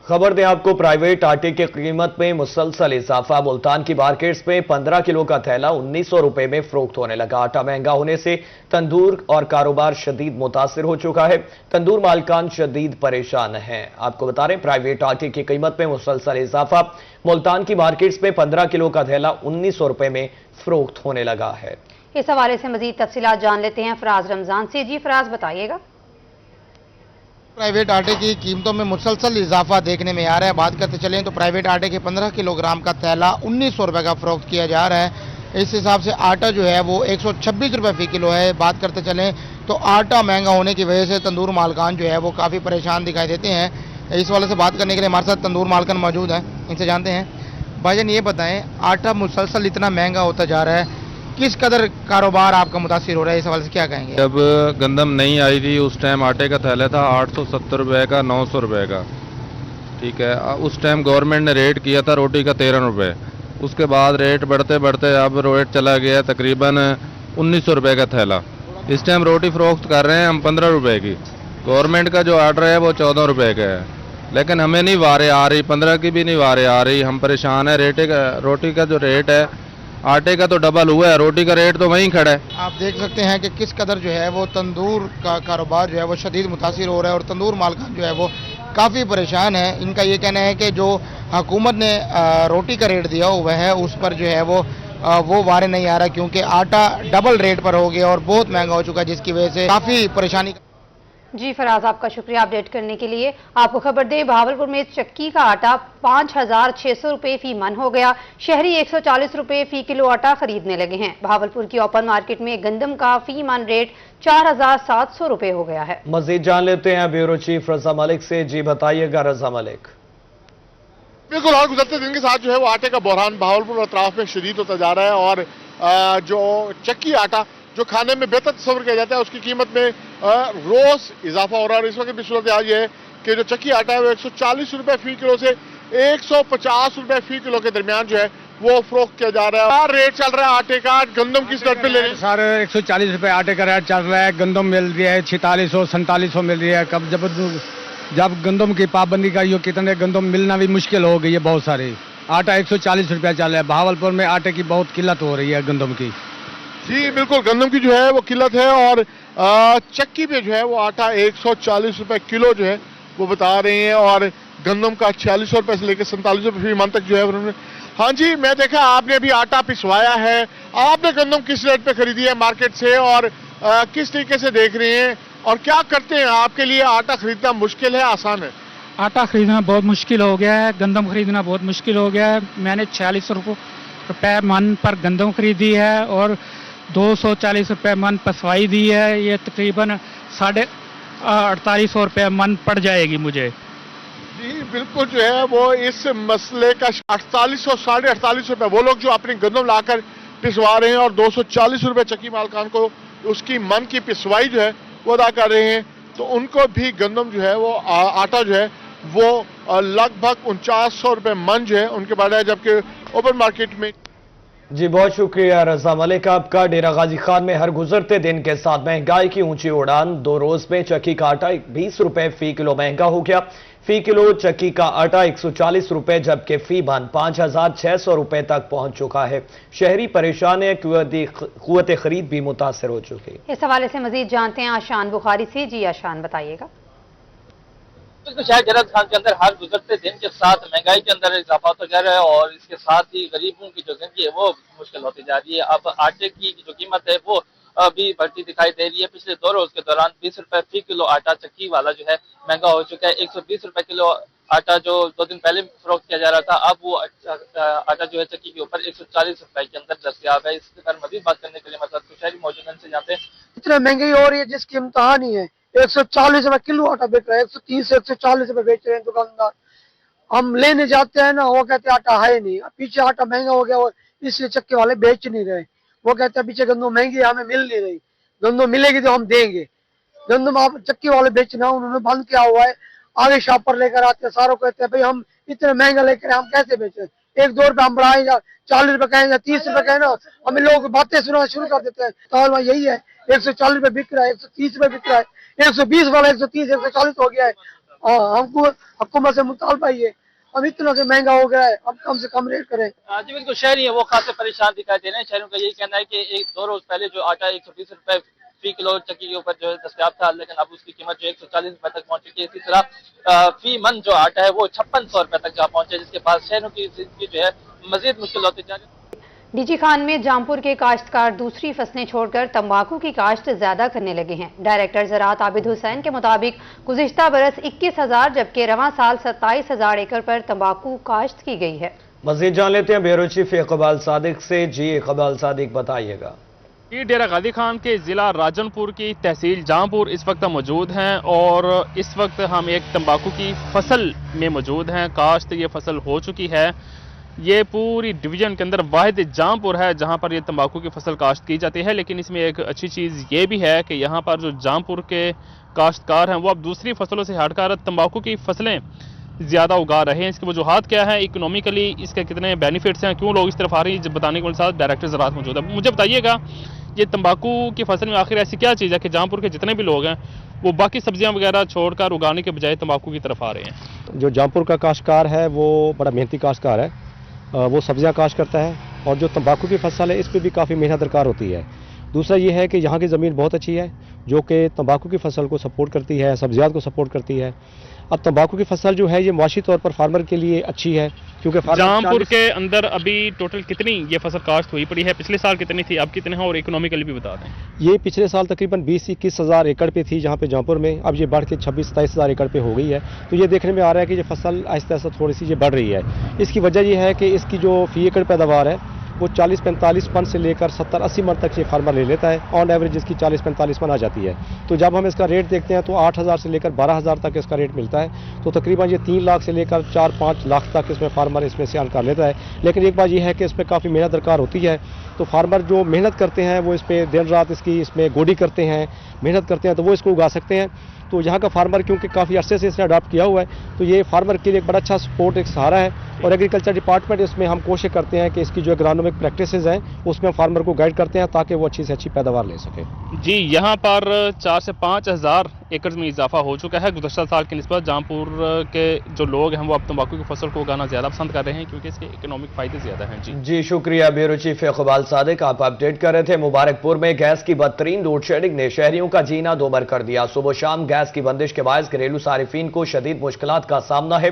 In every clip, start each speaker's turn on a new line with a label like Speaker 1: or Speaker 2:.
Speaker 1: खबर दें आपको, प्राइवेट आटे की कीमत में मुसलसल इजाफा। मुल्तान की मार्केट्स में 15 किलो का थैला 1900 रुपए में फरोख्त होने लगा। आटा महंगा होने से तंदूर और कारोबार शदीद मुतासिर हो चुका है। तंदूर मालकान शदीद परेशान हैं। आपको बता रहे, प्राइवेट आटे की कीमत में मुसलसल इजाफा। मुल्तान की मार्केट्स में 15 किलो का थैला 1900 रुपए में फरोख्त होने लगा है।
Speaker 2: इस हवाले से मजीद तफसीलात जान लेते हैं फराज रमजान से। जी फराज, बताइएगा।
Speaker 3: प्राइवेट आटे की कीमतों में मुसलसल इजाफा देखने में आ रहा है। बात करते चलें तो प्राइवेट आटे के 15 किलोग्राम का थैला 1900 रुपये का फरोख्त किया जा रहा है। इस हिसाब से आटा जो है वो 126 रुपये फी किलो है। बात करते चलें तो आटा महंगा होने की वजह से तंदूर मालकान जो है वो काफ़ी परेशान दिखाई देते हैं। इस वाले से बात करने के लिए हमारे साथ तंदूर मालकान मौजूद हैं, इनसे जानते हैं। भाईजान ये बताएं, आटा मुसलसल इतना महंगा होता जा रहा है, किस कदर कारोबार आपका मुतासिर हो रहा है, इस हवाले से क्या कहेंगे?
Speaker 4: जब गंदम नहीं आई थी उस टाइम आटे का थैला था 870 रुपये का, 900 रुपये का, ठीक है। उस टाइम गवर्नमेंट ने रेट किया था रोटी का 13 रुपये। उसके बाद रेट बढ़ते बढ़ते अब रेट चला गया तकरीबन 1900 रुपये का थैला। इस टाइम रोटी फरोख्त कर रहे हैं हम 15 रुपये की। गवर्नमेंट का जो आर्डर है वो 14 रुपये का है, लेकिन हमें नहीं वारे आ रही, 15 की भी नहीं वारे आ रही। हम परेशान है। रोटी का जो रेट है आटे का तो डबल हुआ है, रोटी का रेट तो वहीं खड़ा है।
Speaker 3: आप देख सकते हैं कि किस कदर जो है वो तंदूर का कारोबार जो है वो शदीद मुतासिर हो रहा है और तंदूर मालकान जो है वो काफ़ी परेशान है। इनका ये कहना है कि जो हुकूमत ने रोटी का रेट दिया हुआ है उस पर जो है वो वारे नहीं आ रहा, क्योंकि आटा डबल रेट पर हो गया और बहुत महंगा हो चुका है, जिसकी वजह से काफ़ी परेशानी।
Speaker 2: जी फराज, आपका शुक्रिया अपडेट करने के लिए। आपको खबर दें, बहावलपुर में चक्की का आटा 5600 रुपये फी मन हो गया। शहरी 140 रुपये फी किलो आटा खरीदने लगे हैं। बहावलपुर की ओपन मार्केट में गंदम का फी मन रेट 4700 रुपये हो गया है।
Speaker 1: मजीद जान लेते हैं ब्यूरो चीफ रजा मलिक से। जी बताइएगा रजा मलिक।
Speaker 5: बिल्कुल, और गुजरते दिन के साथ जो है वो आटे का बहरान बहावलपुर और अतराफ में शदीद होता जा रहा है और जो चक्की आटा जो खाने में बेहतर तस्वर किया जाता है उसकी कीमत में रोज इजाफा हो रहा है। और इस वक्त भी सूरत हाल ये है कि जो चक्की आटा है वो 140 रुपए फी किलो से 150 रुपए फी किलो के दरमियान जो है वो फरोख्त किया जा रहा है। क्या रेट चल रहा है आटे का? गंदम किस रेट पे ले रहे हैं?
Speaker 6: सर 140 रुपए आटे का रेट चल रहा है। गंदम मिल रही है 4600 4700 मिल रही है। कब जब गंदम की पाबंदी का ये कितने गंदम मिलना भी मुश्किल हो गई है बहुत सारे। आटा 140 रुपया चल रहा है। बहावलपुर में आटे की बहुत किल्लत हो रही है गंदम की।
Speaker 5: जी बिल्कुल, गंदम की जो है वो किल्लत है और चक्की पे जो है वो आटा 140 रुपए किलो जो है वो बता रहे हैं और गंदम का 4600 रुपए से लेकर 4700 रुपये मन तक जो है उन्होंने। हाँ जी, मैं देखा आपने अभी आटा पिसवाया है। आपने गंदम किस रेट पे खरीदी है मार्केट से और किस तरीके से देख रहे हैं और क्या करते हैं? आपके लिए आटा खरीदना मुश्किल है, आसान है?
Speaker 7: आटा खरीदना बहुत मुश्किल हो गया है, गंदम खरीदना बहुत मुश्किल हो गया है। मैंने 4600 रुपये मन पर गंदम खरीदी है और 240 रुपये मन पसवाई दी है। ये तकरीबन 4850 रुपये मन पड़ जाएगी मुझे।
Speaker 5: जी बिल्कुल, जो है वो इस मसले का 4800 4850 रुपये वो लोग जो अपनी गंदम लाकर पिसवा रहे हैं और 240 रुपये चक्की मालकान को उसकी मन की पिसवाई जो है वो अदा कर रहे हैं, तो उनको भी गंदम जो है वो आटा जो है वो लगभग 4900 रुपये मन जो है उनके बढ़ा है, जबकि ओपन मार्केट में।
Speaker 1: जी बहुत शुक्रिया रजा मलिक आपका। डेरा गाजी खान में हर गुजरते दिन के साथ महंगाई की ऊंची उड़ान। 2 रोज में चक्की का आटा 20 रुपए फी किलो महंगा हो गया। फी किलो चक्की का आटा 140 रुपए, जबकि फी बन 5600 रुपए तक पहुंच चुका है। शहरी परेशान है, कुव्वत खरीद भी मुतासर हो चुकी।
Speaker 2: इस हवाले से मजीद जानते हैं आशान बुखारी से। जी आशान, बताइएगा।
Speaker 8: बिल्कुल, शहर जराखान के अंदर हर गुजरते दिन के साथ महंगाई के अंदर इजाफा होता जा रहा है और इसके साथ ही गरीबों की जो जिंदगी है वो मुश्किल होती जा रही है। अब आटे की जो कीमत है वो अभी बढ़ती दिखाई दे रही है। पिछले 2 रोज के दौरान 20 रुपए फी किलो आटा चक्की वाला जो है महंगा हो चुका है। 120 रुपए किलो आटा जो 2 दिन पहले फरोख्त किया जा रहा था, अब वो आटा जो है चक्की के ऊपर 140 रुपए के अंदर दस्तयाब है। इसके पर मजीद बात करने के लिए मतलब शहरी मौजूद से जानते हैं।
Speaker 9: इतनी महंगाई हो रही है जिसकी इम्तहान ही है। 140 रुपए किलो आटा बेच रहा है, 130 से 140 रुपए बेच रहे हैं दुकानदार। हम लेने जाते हैं ना, वो कहते हैं आटा है नहीं। पीछे आटा महंगा हो गया और इसलिए चक्के वाले बेच नहीं रहे। वो कहते हैं पीछे गंदम महंगी है, हमें मिल नहीं रही। गंदम मिलेगी तो हम देंगे। गंदम आप चक्की वाले बेचना उन्होंने बंद किया हुआ है। आगे शॉप पर लेकर आते हैं, सारों कहते हैं भाई हम इतने महंगा लेकर हम कैसे बेचें। 1-2 रुपए हम बढ़ाएं या 40 रुपए कहें या 30 रुपए कहें ना, हमें लोग बातें सुनाना शुरू कर देते हैं। तो यही है, 140 रुपए बिक रहा है, 130 रुपए बिक रहा है, 120 वाला 130 140 हो गया है। हाँ, हमको हुकूमत से मुतालबा ही है, अब इतना से महंगा हो गया है, अब कम से कम रेट करें।
Speaker 8: जी बिल्कुल, शहरी है वो खासे परेशान दिखाई दे रहे हैं। शहरियों का यही कहना है कि एक 2 रोज पहले जो आटा 120 रुपए फी किलो चक्की के ऊपर जो है दस्तयाब था, लेकिन अब उसकी कीमत जो 140 रुपए तक पहुंच चुकी है। इसी तरह फी मन जो आटा है वो 5600 रुपए तक जा पहुंचे, जिसके बाद शहरों की जिंदगी जो है मजीद मुश्किल होती जा रही है।
Speaker 2: डीजी खान में जामपुर के काश्तकार दूसरी फसलें छोड़कर तंबाकू की काश्त ज्यादा करने लगे हैं। डायरेक्टर ज़राअत आबिद हुसैन के मुताबिक गुज़िश्ता बरस 21,000 जबकि रवां साल 27,000 एकड़ पर तंबाकू काश्त की गई है।
Speaker 1: मजीद जान लेते हैं ब्यूरो चीफ इकबाल सादिक से। जी इकबाल सादिक, बताइएगा।
Speaker 10: डेरा गाजी खान के ज़िला राजनपुर की तहसील जामपुर इस वक्त मौजूद हैं और इस वक्त हम एक तंबाकू की फसल में मौजूद हैं। काश्त ये फसल हो चुकी है। ये पूरी डिवीजन के अंदर वाहिद जामपुर है जहां पर ये तंबाकू की फसल काश्त की जाती है। लेकिन इसमें एक अच्छी चीज़ ये भी है कि यहाँ पर जो जामपुर के काश्तकार हैं वो अब दूसरी फसलों से हटकर तंबाकू की फसलें ज़्यादा उगा रहे हैं। इसकी वजूहत क्या है, इकोनॉमिकली इसके कितने बेनिफिट्स हैं, क्यों लोग इस तरफ आ रहे हैं, बताने के लिए साथ डायरेक्टर ज़राअत मौजूद है। मुझे बताइएगा, ये तंबाकू की फसल में आखिर ऐसी क्या चीज़ है कि जामपुर के जितने भी लोग हैं वो बाकी सब्जियां वगैरह छोड़कर उगाने के बजाय तंबाकू की तरफ आ रहे हैं?
Speaker 11: जो जामपुर का काश्तकार है वो बड़ा मेहनती काश्तकार है, वो सब्जियां काश्त करता है और जो तंबाकू की फसल है इस पर भी काफ़ी मेहनत दरकार होती है। दूसरा ये है कि यहाँ की ज़मीन बहुत अच्छी है जो कि तंबाकू की फसल को सपोर्ट करती है, सब्जियात को सपोर्ट करती है। अब तंबाकू की फसल जो है ये मुआशी तौर पर फार्मर के लिए अच्छी है क्योंकि
Speaker 10: जामपुर के अंदर अभी टोटल कितनी ये फसल काश्त हुई पड़ी है? पिछले साल कितनी थी, अब कितने हैं, और इकोनॉमिकली भी बता दें।
Speaker 11: ये पिछले साल तकरीबन 20-21 हज़ार एकड़ पे थी जहाँ पे जामपुर में, अब ये बढ़ के 26-27 हज़ार एकड़ पे हो गई है। तो ये देखने में आ रहा है कि ये फसल आहिस्ता आहिस्ता थोड़ी सी ये बढ़ रही है। इसकी वजह ये है कि इसकी जो फी एकड़ पैदावार है वो 40-45 मन से लेकर 70-80 मन तक ये फार्मर ले लेता है। ऑन एवरेज इसकी 40-45 मन आ जाती है। तो जब हम इसका रेट देखते हैं तो 8,000 से लेकर 12,000 तक इसका रेट मिलता है। तो तकरीबन ये 3 लाख से लेकर 4-5 लाख तक इसमें फार्मर इसमें से अर्न कर लेता है। लेकिन एक बात ये है कि इसमें काफ़ी मेहनत दरकार होती है। तो फार्मर जो मेहनत करते हैं वो इस पर दिन रात इसकी इसमें गोडी करते हैं, मेहनत करते हैं, तो वो इसको उगा सकते हैं। तो यहाँ का फार्मर क्योंकि काफ़ी अरसे से इसने अडॉप्ट किया हुआ है तो ये फार्मर के लिए एक बड़ा अच्छा सपोर्ट, एक सहारा है। और एग्रीकल्चर डिपार्टमेंट इसमें हम कोशिश करते हैं कि इसकी जो एग्रोनॉमिक प्रैक्टिसेस हैं उसमें फार्मर को गाइड करते हैं ताकि वो अच्छी से अच्छी पैदावार ले सके।
Speaker 10: जी, यहाँ पर 4 से 5 हज़ार एकड़ में इजाफा हो चुका है गुज़श्ता साल की निस्बत। जामपुर के जो लोग हैं वो अब तंबाकू की फसल को उगाना ज़्यादा पसंद कर रहे हैं क्योंकि इसके इकोनॉमिक फ़ायदे ज़्यादा हैं। जी
Speaker 1: शुक्रिया ब्यूरो चीफ इकबाल सादिक, आप अपडेट कर रहे थे। मुबारकपुर में गैस की बदतरीन लोड शेडिंग ने शहरियों का जीना दोबर कर दिया। सुबह शाम गैस की बंदिश के बायस घरेलू सारिफीन को शदीद मुश्किलात का सामना है।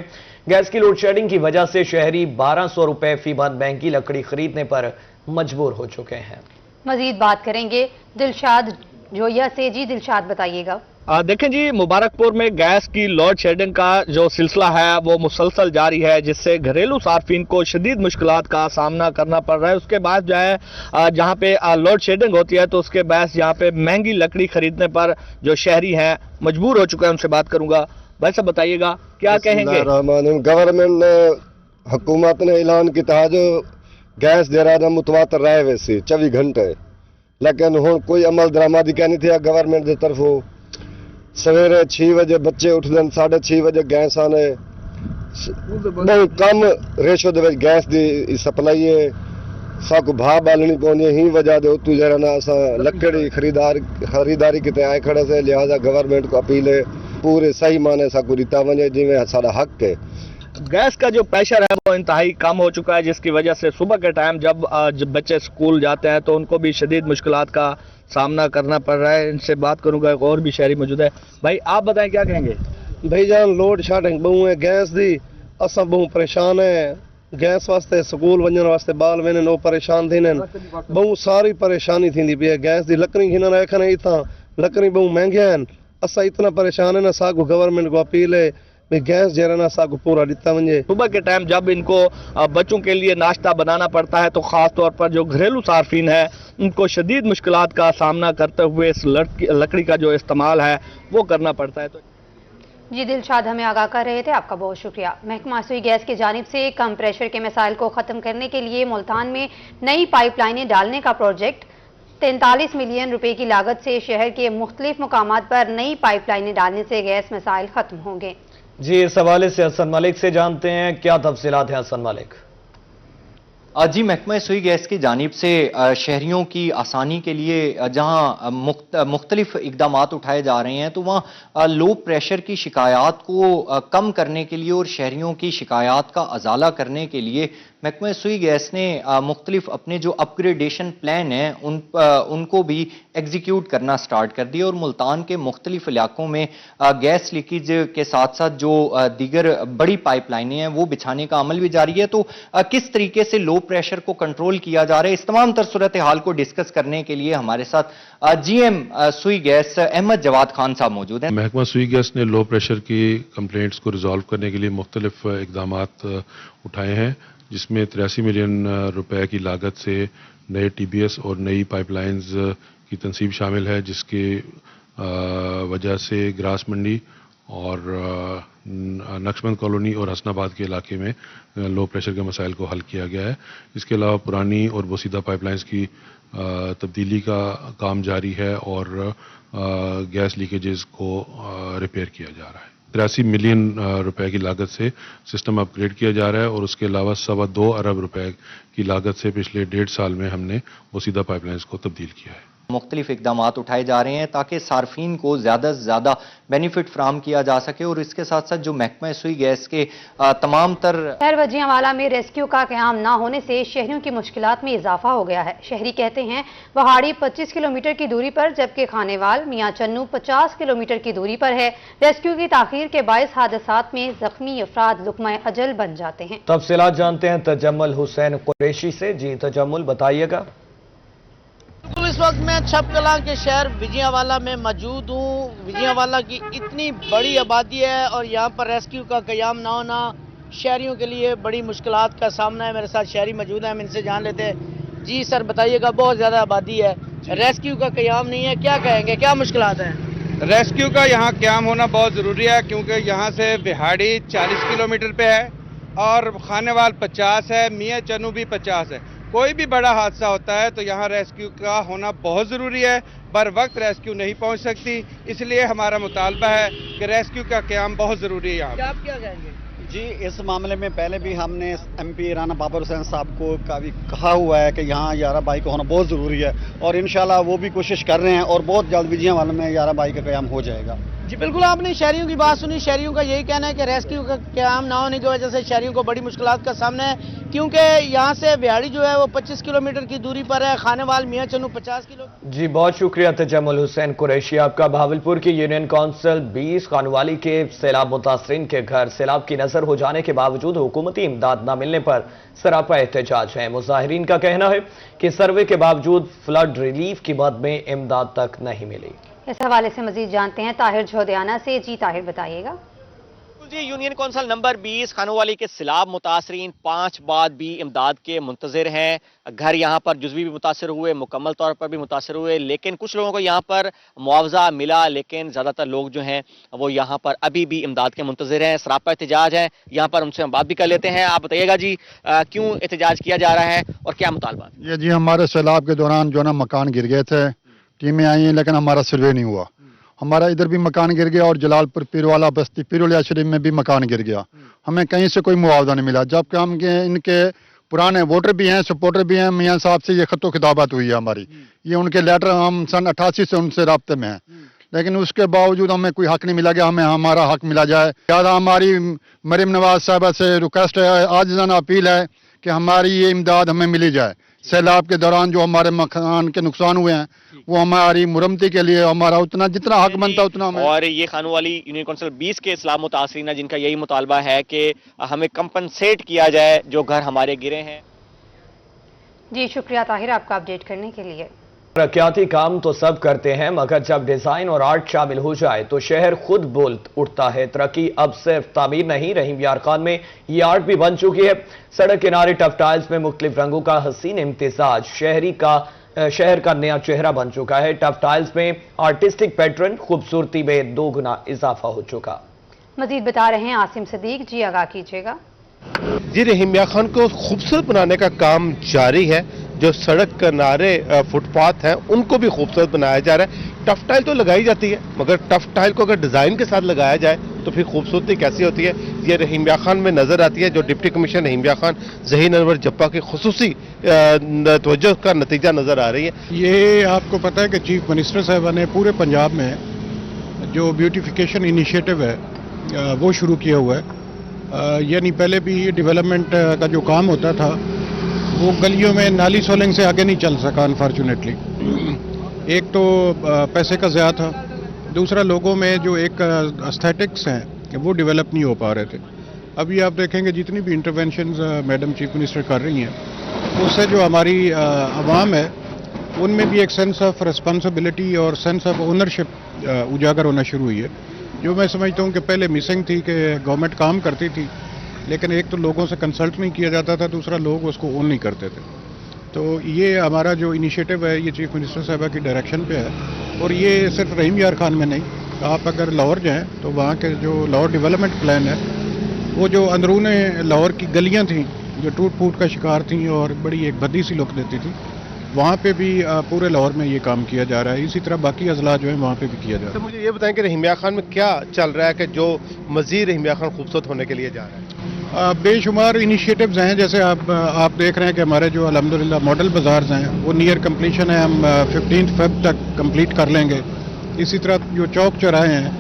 Speaker 1: गैस की लोड शेडिंग की वजह से शहरी 1200 रुपए फी मन महंगी लकड़ी खरीदने पर मजबूर हो चुके हैं।
Speaker 2: मजीद बात करेंगे दिलशाद जोया से। जी दिलशाद, बताइएगा।
Speaker 12: देखें जी, मुबारकपुर में गैस की लोड शेडिंग का जो सिलसिला है वो मुसलसल जारी है, जिससे घरेलू सार्फिन को शदीद मुश्किलात का सामना करना पड़ रहा है। उसके बाद जो है जहाँ पे लोड शेडिंग होती है तो उसके बाद यहाँ पे महंगी लकड़ी खरीदने पर जो शहरी हैं मजबूर हो चुके हैं। उनसे बात करूंगा। भाई साहब बताइएगा, क्या कहेंगे?
Speaker 13: गवर्नमेंट ने, हुकूमत ने ऐलान किया जो गैस दे रहा मुतवातर रहे वैसे 24 घंटे, लेकिन हूँ कोई अमल दरामदी कहनी थी गवर्नमेंट की तरफों। सवेरे 6 बजे बच्चे उठते, 6:30 बजे गैस आने, बहुत कम रेशो दे गैस की सप्लाई है। साकू भाव बालनी पौनी ही वजह दे उतू जरा ना असा लकड़ी खरीदारी कितने आए खड़े से। लिहाजा गवर्नमेंट को अपील है पूरे सही माने साकू रिता वने जिमें सारा हक है।
Speaker 12: गैस का जो प्रेशर है वो इंतहाई कम हो चुका है, जिसकी वजह से सुबह के टाइम जब बच्चे स्कूल जाते हैं तो उनको भी शदीद मुश्किलात का सामना करना पड़ रहा है। इनसे बात करूंगा, एक और भी शहरी मौजूद है। भाई आप बताएं, क्या कहेंगे?
Speaker 13: भाई जान लोड शेडिंग बहु है गैस दी, असा बहु परेशान है। गैस वास्ते स्कूल वजन वास्ते बाल वेने नो परेशान थी बहु सारी परेशानी थी पी है। गैस दी लकड़ी खिन रखन इतना लकड़ी बहु महंगिया हैं, असा इतना परेशान है ना। सागू गवर्नमेंट को अपील है गैस जरा ना सागू पूरा दिता वजे।
Speaker 12: सुबह के टाइम जब इनको बच्चों के लिए नाश्ता बनाना पड़ता है तो खास तौर पर जो घरेलू सार्फिन है उनको शदीद मुश्किलात का सामना करते हुए इस लकड़ी का जो इस्तेमाल है वो करना पड़ता है। तो
Speaker 2: जी दिलशाद हमें आगाह कर रहे थे, आपका बहुत शुक्रिया। महकमा सुई गैस की जानिब से कम प्रेशर के मसाइल को ख़त्म करने के लिए मुल्तान में नई पाइपलाइनें डालने का प्रोजेक्ट 43 मिलियन रुपए की लागत से शहर के मुख्तलिफ मुकामात पर नई पाइपलाइनें डालने से गैस मसाइल खत्म होंगे।
Speaker 1: जी, इस हवाले से हसन मलिक से जानते हैं क्या तफसीलात हैं। हसन मलिक।
Speaker 14: جی محکمہ سوئی گیس کی جانب سے شہریوں کی آسانی کے لیے جہاں مختلف اقدامات اٹھائے جا رہے ہیں تو وہاں لو پریشر کی شکایات کو کم کرنے کے لیے اور شہریوں کی شکایات کا ازالہ کرنے کے لیے محکمہ سوئی گیس نے مختلف اپنے جو اپ گریڈیشن پلان ہیں ان کو بھی ایگزیکیوٹ کرنا سٹارٹ کر دیا اور ملتان کے مختلف علاقوں میں گیس لیکیج کے ساتھ ساتھ جو دیگر بڑی پائپ لائنیں ہیں وہ بچھانے کا عمل بھی جاری ہے. تو کس طریقے سے لو پریشر کو کنٹرول کیا جا رہا ہے, اس تمام تر صورتحال کو ڈسکس کرنے کے لیے ہمارے ساتھ جی ایم سوئی گیس احمد جواد خان صاحب موجود ہیں.
Speaker 15: محکمہ سوئی گیس نے لو پریشر کی کمپلینٹس کو ریزالو کرنے کے لیے مختلف اقدامات اٹھائے ہیں, جس میں 83 ملین روپے کی لاگت سے نئے ٹی بی ایس اور نئی پائپ لائنز کی تنصیب شامل ہے, جس کی وجہ سے گراس منڈی اور نقشبند کالونی اور حسن آباد کے علاقے میں لو پریشر کے مسائل کو حل کیا گیا ہے. اس کے علاوہ پرانی اور بوسیدہ پائپ لائنز کی تبدیلی کا کام جاری ہے اور گیس لیکیجز کو ریپیئر کیا جا رہا ہے. 83 ملین روپے کی لاگت سے سسٹم اپ گریڈ کیا جا رہا ہے اور اس کے علاوہ 2.25 ارب روپے کی لاگت سے پچھلے 1.5 سال میں ہم نے بوسیدہ پائپ لائنز کو تبدیل کیا ہے.
Speaker 14: مختلف اقدامات اٹھائے جا رہے ہیں تاکہ صارفین کو زیادہ سے زیادہ بینیفٹ فراہم کیا جا سکے اور اس کے ساتھ ساتھ جو محکمہ سوئی گیس کے تمام تر
Speaker 2: شہر وجیہوالا میں ریسکیو کا قیام نہ ہونے سے شہریوں کی مشکلات میں اضافہ ہو گیا ہے. شہری کہتے ہیں وہاڑی 25 کلومیٹر کی دوری پر جبکہ خانیوال میاں چنو 50 کلومیٹر کی دوری پر ہے. ریسکیو کی تاخیر کے باعث حادثات میں زخمی افراد لقمہ اجل بن جاتے ہیں.
Speaker 1: تفصیلات جانتے ہیں تجمل حسین قریشی سے. جی تجمل بتائیے گا.
Speaker 16: بالکل اس وقت میں چھپ کلاں کے شہر وجیہوالا میں موجود ہوں. وجیہوالا کی اتنی بڑی آبادی ہے اور یہاں پر ریسکیو کا قیام نہ ہونا شہریوں کے لیے بڑی مشکلات کا سامنا ہے. میرے ساتھ شہری موجود ہیں, ہم ان سے جان لیتے ہیں. جی سر بتائیے گا, بہت زیادہ آبادی ہے, ریسکیو کا قیام نہیں ہے, کیا کہیں گے, کیا مشکلات ہیں؟
Speaker 17: ریسکیو کا یہاں قیام ہونا بہت ضروری ہے کیونکہ یہاں سے بہاڑی 40 کلومیٹر پہ ہے اور خانیوال 50 ہے, میاں چنو بھی 50 ہے. کوئی بھی بڑا حادثہ ہوتا ہے تو یہااں ریسکیو کا ہونا بہت ضروری ہے. بر وقت ریسکیو نہیں پہنچ سکتی, اس لیے ہمارا مطالبہ ہے کہ ریسکیو کا قیام بہت ضروری ہے یہاں.
Speaker 16: آپ کیا کہیں گے؟
Speaker 18: جی اس معاملے میں پہلے بھی ہم نے ایم پی رانا بابر حسین صاحب کو کہا ہوا ہے کہ یہاں یارہ بائی کا ہونا بہت ضروری ہے اور انشاءاللہ وہ بھی کوشش کر رہے ہیں اور بہت جلد وجیہوالا میں یارہ بائی کا قیام ہو جائے گا.
Speaker 16: جی بالکل, آپ نے شہریوں کی بات سنی. شہریوں کا یہی کہنا ہے کہ ریسکیو کا قیام نہ ہونے کی وجہ سے شہریوں کو بڑی مشکلات کا سامنا ہے کیونکہ یہاں سے بہاڑی جو ہے وہ 25 کلومیٹر کی دوری پر ہے, خانیوال میاں چنو 50 کلو.
Speaker 1: جی بہت شکریہ تجمل حسین قریشی آپ کا. بہاولپور کی یونین کونسل 20 خانوالی کے سیلاب متاثرین کے گھر سیلاب کی نظر ہو جانے کے باوجود حکومتی امداد نہ ملنے پر سراپا احتجاج ہے. مظاہرین کا کہنا ہے کہ سروے کے باوجود فلڈ ریلیف کی مد میں امداد تک نہیں ملی.
Speaker 2: اس حوالے سے مزید جانتے ہیں طاہر جھودیانہ سے. جی طاہر بتائیے گا.
Speaker 19: جی یونین کونسل نمبر 20 خانوالی کے سیلاب متاثرین 5 بعد بھی امداد کے منتظر ہیں. گھر یہاں پر جزوی بھی متاثر ہوئے, مکمل طور پر بھی متاثر ہوئے, لیکن کچھ لوگوں کو یہاں پر معاوضہ ملا, لیکن زیادہ تر لوگ جو ہیں وہ یہاں پر ابھی بھی امداد کے منتظر ہیں. سراپا احتجاج ہے یہاں پر, ان سے ہم بات بھی کر لیتے ہیں. آپ بتائیے گا جی کیوں احتجاج کیا جا رہا ہے اور کیا مطالبات؟
Speaker 20: یہ جی ہمارے سیلاب کے دوران جو نا مکان گر گئے تھے, ٹیمیں آئی ہیں لیکن ہمارا سروے نہیں ہوا. ہمارا ادھر بھی مکان گر گیا اور جلال پور پیروالا بستی پیرولیا شریف میں بھی مکان گر گیا. ہمیں کہیں سے کوئی معاوضہ نہیں ملا, جبکہ ہم ان کے پرانے ووٹر بھی ہیں, سپورٹر بھی ہیں. میاں صاحب سے یہ خط و خطابات ہوئی ہے ہماری, یہ ان کے لیٹر ہم سن 88 سے ان سے رابطے میں ہیں, لیکن اس کے باوجود ہمیں کوئی حق نہیں ملا کہ ہمیں ہمارا حق ملا جائے. زیادہ ہماری مریم نواز صاحبہ سے ریکویسٹ ہے, عاجزانہ اپیل ہے کہ ہماری یہ امداد ہمیں ملی جائے. سیلاب کے دوران جو ہمارے مکان کے نقصان ہوئے ہیں وہ ہماری مرمتی کے لیے ہمارا اتنا جتنا حق بنتا اتنا ہمیں.
Speaker 19: اور یہ خانوالی یونین کونسل 20 کے سیلاب متاثرین ہیں جن کا یہی مطالبہ ہے کہ ہمیں کمپنسیٹ کیا جائے جو گھر ہمارے گرے ہیں.
Speaker 2: جی شکریہ طاہر آپ کا اپڈیٹ کرنے کے لیے.
Speaker 1: ترقیاتی کام تو سب کرتے ہیں مگر جب ڈیزائن اور آرٹ شامل ہو جائے تو شہر خود بول اٹھتا ہے. ترقی اب صرف تعمیر نہیں, رحیم یار خان میں یہ آرٹ بھی بن چکی ہے. سڑک کنارے ٹف ٹائلز میں مختلف رنگوں کا حسین امتزاج شہر کا نیا چہرہ بن چکا ہے. ٹف ٹائلز میں آرٹسٹک پیٹرن, خوبصورتی میں 2 گنا اضافہ ہو چکا.
Speaker 2: مزید بتا رہے ہیں عاصم صدیق. جی آگاہ کیجیے گا.
Speaker 21: جی رحیم یار خان کو خوبصورت بنانے کا کام جاری ہے. جو سڑک کنارے فٹ پاتھ ہیں ان کو بھی خوبصورت بنایا جا رہا ہے. टफ टाइल तो लगाई जाती है, मगर टफ टाइल को अगर डिज़ाइन के साथ लगाया जाए तो फिर खूबसूरती कैसी होती है, ये रहीम यार खान में नज़र आती है। जो डिप्टी कमिश्नर रहीम यार खान ज़हीर अनवर जप्पा की खुसूसी तवज्जो का नतीजा नज़र आ रही है।
Speaker 4: ये आपको पता है कि चीफ मिनिस्टर साहब ने पूरे पंजाब में जो ब्यूटिफिकेशन इनिशिएटिव है वो शुरू किया हुआ है। यानी पहले भी डेवलपमेंट का जो काम होता था वो गलियों में नाली सोलिंग से आगे नहीं चल सका अनफॉर्चुनेटली। एक तो पैसे का ज़्यादा था, दूसरा लोगों में जो एक एस्थेटिक्स हैं वो डेवलप नहीं हो पा रहे थे। अभी आप देखेंगे जितनी भी इंटरवेंशंस मैडम चीफ मिनिस्टर कर रही हैं उससे जो हमारी आवाम है उनमें भी एक सेंस ऑफ रिस्पॉन्सिबिलिटी और सेंस ऑफ ओनरशिप उजागर होना शुरू हुई है, जो मैं समझता हूँ कि पहले मिसिंग थी कि गवर्नमेंट काम करती थी लेकिन एक तो लोगों से कंसल्ट नहीं किया जाता था, दूसरा लोग उसको ओन नहीं करते थे। तो ये हमारा जो इनिशिएटिव है ये चीफ मिनिस्टर साहबा की डायरेक्शन पे है और ये सिर्फ रहीम यार खान में नहीं, आप अगर लाहौर जाएं तो वहाँ के जो लाहौर डेवलपमेंट प्लान है वो जो अंदरूने लाहौर की गलियाँ थीं जो टूट फूट का शिकार थीं और बड़ी एक भद्दी सी लुक देती थी, वहाँ पे भी पूरे लाहौर में ये काम किया जा रहा है। इसी तरह बाकी अजला जो है वहाँ पे भी किया जा रहा है।
Speaker 21: तो मुझे ये बताएं कि रहीम यार खान में क्या चल रहा है कि जो मजीद रहीम यार खान खूबसूरत होने के लिए जा रहा है?
Speaker 4: बेशुमार इनिशिएटिव्स हैं, जैसे आप देख रहे हैं कि हमारे जो अल्हम्दुलिल्लाह मॉडल बाज़ार्स हैं वो नियर कंप्लीशन है, हम 15 फेब तक कंप्लीट कर लेंगे। इसी तरह जो चौक चौराहे हैं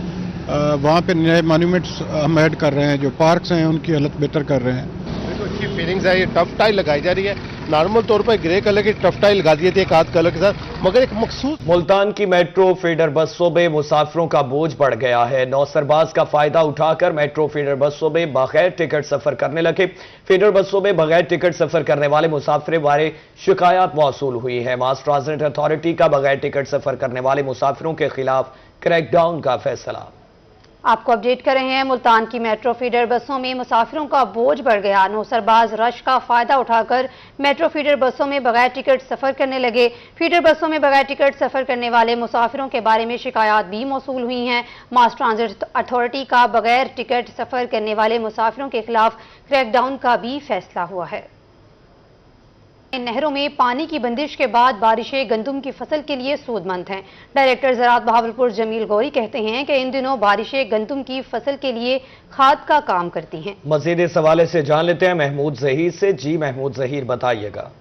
Speaker 4: वहाँ पे नए मॉन्यूमेंट्स हम ऐड कर रहे हैं, जो पार्क्स हैं उनकी हालत बेहतर कर रहे हैं।
Speaker 21: अच्छी फीलिंग्स है, ये टफ टाइल लगाई जा रही है। नॉर्मल तौर पर ग्रे कलर की टफ टाइल लगा दी थी एक आध कलर के साथ, मगर एक मखसूस।
Speaker 1: मुल्तान की मेट्रो फीडर बसों में मुसाफिरों का बोझ बढ़ गया है। नौसरबाज का फायदा उठाकर मेट्रो फीडर बसों में बगैर टिकट सफर करने लगे। फीडर बसों में बगैर टिकट सफर करने वाले मुसाफिरों बारे शिकायत मौसूल हुई है। मास ट्रांजिट अथॉरिटी का बगैर टिकट सफर करने वाले मुसाफिरों के खिलाफ क्रैकडाउन का फैसला।
Speaker 2: आपको अपडेट कर रहे हैं, मुल्तान की मेट्रो फीडर बसों में मुसाफिरों का बोझ बढ़ गया। नौसरबाज रश का फायदा उठाकर मेट्रो फीडर बसों में बगैर टिकट सफर करने लगे। फीडर बसों में बगैर टिकट सफर करने वाले मुसाफिरों के बारे में शिकायत भी मौसूल हुई हैं। मास ट्रांजिट अथॉरिटी का बगैर टिकट सफर करने वाले मुसाफिरों के खिलाफ क्रैकडाउन का भी फैसला हुआ है। नहरों में पानी की बंदिश के बाद बारिशें गंदम की फसल के लिए सूदमंद हैं। डायरेक्टर ज़राअत बहावलपुर जमील गौरी कहते हैं कि इन दिनों बारिशें गंदम की फसल के लिए खाद का काम करती हैं।
Speaker 1: मजीद इस हवाले से जान लेते हैं महमूद जहीर से। जी महमूद जहीर, बताइएगा।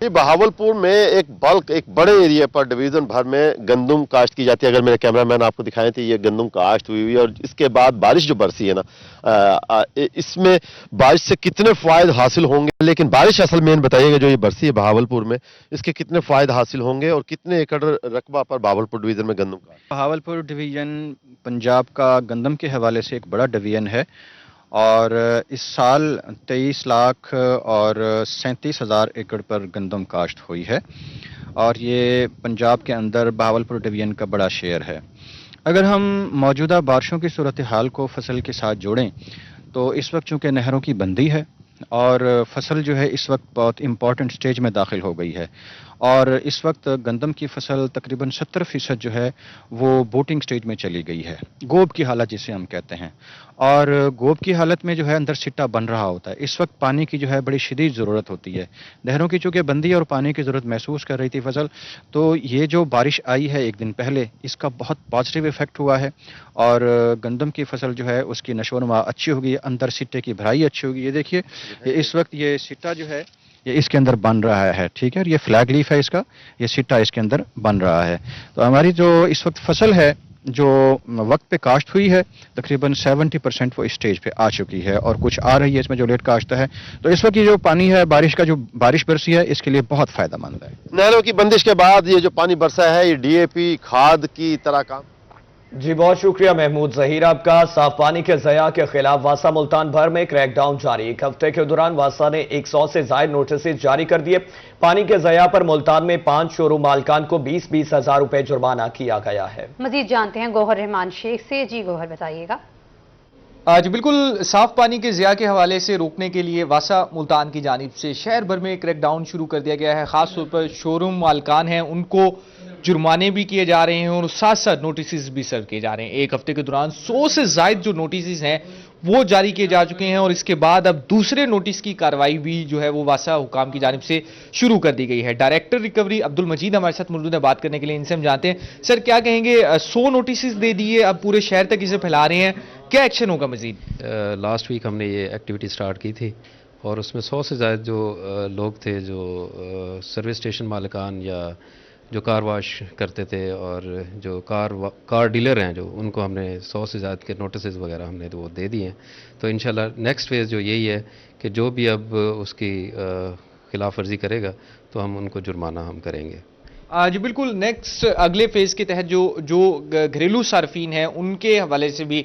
Speaker 21: बहावलपुर में एक बड़े एरिया पर डिवीजन भर में गंदम काश्त की जाती है। अगर मेरे कैमरामैन आपको दिखाएं तो ये गंदम काश्त हुई हुई है और इसके बाद बारिश जो बरसी है ना, इसमें बारिश से कितने फायदे हासिल होंगे, लेकिन बारिश असल मेन बताइएगा जो ये बरसी है बहावलपुर में, इसके कितने फायदे हासिल होंगे और कितने एकड़ रकबा पर बहावलपुर डिवीजन में गंदम का?
Speaker 22: बहावलपुर डिवीजन पंजाब का गंदम के हवाले से एक बड़ा डिवीजन है और इस साल 23 लाख और 37,000 एकड़ पर गंदम काश्त हुई है और ये पंजाब के अंदर बहावलपुर डिवीजन का बड़ा शेयर है। अगर हम मौजूदा बारिशों की सूरत हाल को फसल के साथ जोड़ें तो इस वक्त चूँकि नहरों की बंदी है और फसल जो है इस वक्त बहुत इम्पॉर्टेंट स्टेज में दाखिल हो गई है और इस वक्त गंदम की फसल तकरीबन 70% जो है वो बोटिंग स्टेज में चली गई है, गोब की हालत जिसे हम कहते हैं। और गोब की हालत में जो है अंदर सिट्टा बन रहा होता है। इस वक्त पानी की जो है बड़ी शदीद ज़रूरत होती है। नहरों की चूँकि बंदी और पानी की ज़रूरत महसूस कर रही थी फसल, तो ये जो बारिश आई है एक दिन पहले, इसका बहुत पॉजिटिव इफेक्ट हुआ है और गंदम की फसल जो है उसकी नशोनुमा अच्छी होगी, अंदर सिट्टे की भराई अच्छी होगी। ये देखिए इस वक्त ये सिट्टा जो है ये इसके अंदर बन रहा है, ठीक है, और ये फ्लैग लीफ है इसका, ये सिट्टा इसके अंदर बन रहा है। तो हमारी जो इस वक्त फसल है जो वक्त पे काश्त हुई है तकरीबन 70% वो इस स्टेज पे आ चुकी है और कुछ आ रही है इसमें जो लेट काश्त है। तो इस वक्त ये जो पानी है बारिश का जो बारिश बरसी है इसके लिए बहुत फायदेमंद है।
Speaker 21: नहरों की बंदिश के बाद ये जो पानी बरसा है ये DAP खाद की तरह काम।
Speaker 1: जी बहुत शुक्रिया महमूद जहीर आपका। साफ पानी के ज़या के खिलाफ वासा मुल्तान भर में क्रैकडाउन जारी। एक हफ्ते के दौरान वासा ने 100 से ज्यादा नोटिस जारी कर दिए। पानी के ज़या पर मुल्तान में 5 शोरूम मालकान को 20-20 हजार रुपए जुर्माना किया गया है।
Speaker 2: मजीद जानते हैं गौहर रहमान शेख से। जी गौहर, बताइएगा।
Speaker 23: जी बिल्कुल, साफ पानी के ज़िया के हवाले से रोकने के लिए वासा मुल्तान की जानिब से शहर भर में क्रैकडाउन शुरू कर दिया गया है। खास तौर पर शोरूम मालकान हैं उनको जुर्माने भी किए जा रहे हैं और साथ साथ नोटिस भी सर्व किए जा रहे हैं। एक हफ्ते के दौरान 100 से ज्यादा जो नोटिस हैं وہ جاری کیے جا چکے ہیں اور اس کے بعد اب دوسرے نوٹس کی کارروائی بھی جو ہے وہ واسا حکام کی جانب سے شروع کر دی گئی ہے۔ ڈائریکٹر ریکوری عبد المجید ہمارے ساتھ موجود ہے بات کرنے کے لیے، ان سے ہم جانتے ہیں سر کیا کہیں گے، 100 نوٹسز دے دیے، اب پورے شہر تک اسے پھیلا رہے ہیں، کیا ایکشن ہوگا مزید؟
Speaker 3: لاسٹ ویک ہم نے یہ ایکٹیویٹی سٹارٹ کی تھی اور اس میں 100 سے زائد جو لوگ تھے جو سروس اسٹیشن مالکان یا جو کار واش کرتے تھے اور جو کار ڈیلر ہیں جو ان کو ہم نے 100 سے زائد کے نوٹسز وغیرہ ہم نے وہ دے دیے ہیں۔ تو انشاءاللہ نیکسٹ فیز جو یہی ہے کہ جو بھی اب اس کی خلاف ورزی کرے گا تو ہم ان کو جرمانہ ہم کریں گے۔
Speaker 23: جی بالکل، نیکسٹ اگلے فیز کے تحت جو گھریلو صارفین ہیں ان کے حوالے سے بھی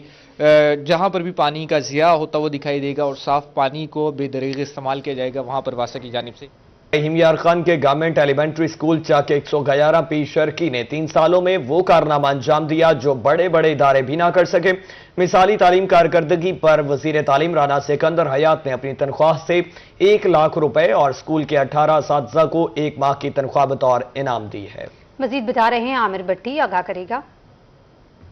Speaker 23: جہاں پر بھی پانی کا ضیاع ہوتا وہ دکھائی دے گا اور صاف پانی کو بے دریغ استعمال کیا جائے گا، وہاں پر واسا کی جانب سے۔
Speaker 1: رحیم یار خان کے گورنمنٹ ایلیمنٹری اسکول چاک 111 پی شرکی نے 3 سالوں میں وہ کارنامہ انجام دیا جو بڑے بڑے ادارے بھی نہ کر سکے۔ مثالی تعلیم کارکردگی پر وزیر تعلیم رانا سکندر حیات نے اپنی تنخواہ سے 1 لاکھ روپے اور اسکول کے 18 اساتذہ کو 1 ماہ کی تنخواہ بطور انعام دی ہے۔
Speaker 2: مزید بتا رہے ہیں عامر بٹی، آگاہ کرے گا۔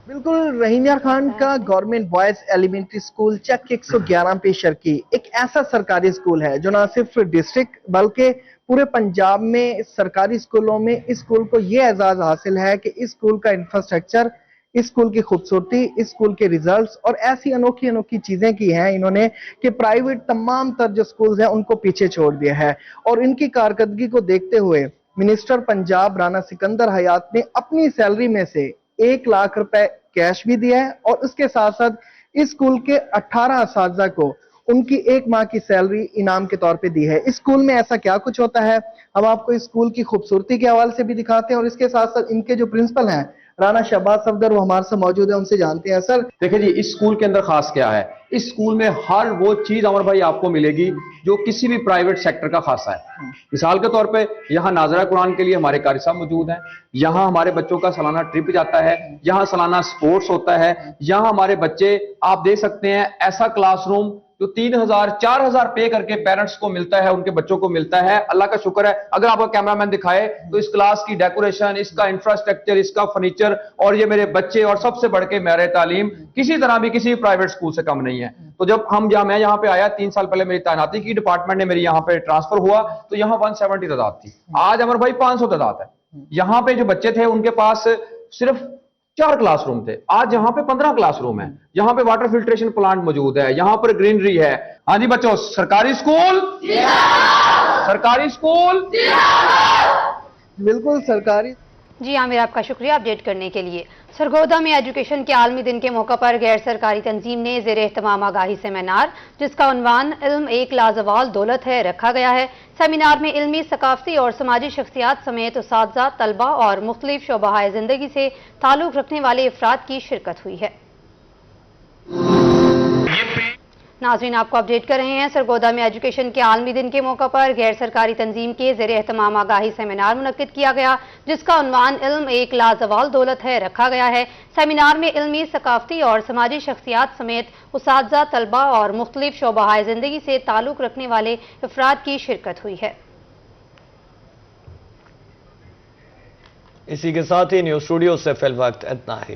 Speaker 6: بالکل، رحیم یار خان کا گورنمنٹ بوائز ایلیمنٹری اسکول چک 111 پی شرکی ایک ایسا سرکاری اسکول ہے جو نہ صرف ڈسٹرکٹ بلکہ پورے پنجاب میں سرکاری اسکولوں میں اس اسکول کو یہ اعزاز حاصل ہے کہ اس اسکول کا انفراسٹرکچر، اس اسکول کی خوبصورتی، اس اسکول کے ریزلٹس اور ایسی انوکھی چیزیں کی ہیں انہوں نے کہ پرائیویٹ تمام تر جو اسکولز ہیں ان کو پیچھے چھوڑ دیا ہے۔ اور ان کی کارکردگی کو دیکھتے ہوئے منسٹر پنجاب رانا سکندر حیات نے اپنی سیلری میں سے 1 لاکھ روپے کیش بھی دیا ہے اور اس کے ساتھ ساتھ اس اسکول کے 18 اساتذہ کو ان کی 1 ماہ کی سیلری انعام کے طور پہ دی ہے۔ اس اسکول میں ایسا کیا کچھ ہوتا ہے، ہم آپ کو اس اسکول کی خوبصورتی کے حوالے سے بھی دکھاتے ہیں اور اس کے ساتھ ساتھ ان کے جو پرنسپل ہیں رانا شہباز صفدر، وہ ہمارے سے موجود ہیں، ان سے جانتے ہیں۔ سر
Speaker 7: دیکھیں جی، اس اسکول کے اندر خاص کیا ہے، اس اسکول میں ہر وہ چیز عمر بھائی آپ کو ملے گی جو کسی بھی پرائیویٹ سیکٹر کا خاصہ ہے۔ مثال کے طور پہ یہاں ناظرہ قرآن کے لیے ہمارے قاری صاحب موجود ہیں، یہاں ہمارے بچوں کا سالانہ ٹرپ جاتا ہے، یہاں سالانہ سپورٹس ہوتا ہے، یہاں ہمارے بچے آپ دیکھ سکتے ہیں ایسا کلاس روم جو 3000 4000 پے کر کے پیرنٹس کو ملتا ہے، ان کے بچوں کو ملتا ہے۔ اللہ کا شکر ہے، اگر آپ کو کیمرامین دکھائے تو اس کلاس کی ڈیکوریشن، اس کا انفراسٹرکچر، اس کا فرنیچر اور یہ میرے بچے اور سب سے بڑھ کے معیار تعلیم کسی طرح بھی کسی پرائیویٹ اسکول سے کم نہیں ہے۔ تو جب میں یہاں پہ آیا 3 سال پہلے میری تعیناتی کی، ڈپارٹمنٹ نے میری یہاں پہ ٹرانسفر ہوا تو یہاں 170 تعداد تھی، آج عمر بھائی 500 تعداد ہے۔ یہاں پہ جو بچے تھے ان کے پاس صرف 4 کلاس روم تھے، آج یہاں پہ 15 کلاس روم ہیں، یہاں پہ واٹر فلٹریشن پلانٹ موجود ہے، یہاں پر گرینری ہے۔ ہاں جی بچوں، سرکاری اسکول، سرکاری اسکول،
Speaker 6: بالکل سرکاری۔
Speaker 2: جی عامر، آپ کا شکریہ اپڈیٹ کرنے کے لیے۔ سرگودا میں ایجوکیشن کے عالمی دن کے موقع پر غیر سرکاری تنظیم نے زیر اہتمام آگاہی سیمینار جس کا عنوان علم ایک لازوال دولت ہے رکھا گیا ہے۔ سیمینار میں علمی، ثقافتی اور سماجی شخصیات سمیت اساتذہ، طلبہ اور مختلف شعبہ زندگی سے تعلق رکھنے والے افراد کی شرکت ہوئی ہے۔ ناظرین، آپ کو اپڈیٹ کر رہے ہیں، سرگودا میں ایجوکیشن کے عالمی دن کے موقع پر غیر سرکاری تنظیم کے زیر اہتمام آگاہی سیمینار منعقد کیا گیا جس کا عنوان علم ایک لازوال دولت ہے رکھا گیا ہے۔ سیمینار میں علمی، ثقافتی اور سماجی شخصیات سمیت اساتذہ، طلبہ اور مختلف شعبہ زندگی سے تعلق رکھنے والے افراد کی شرکت ہوئی ہے۔
Speaker 1: اسی کے ساتھ ہی نیوز اسٹوڈیو سے فی الوقت اتنا ہی۔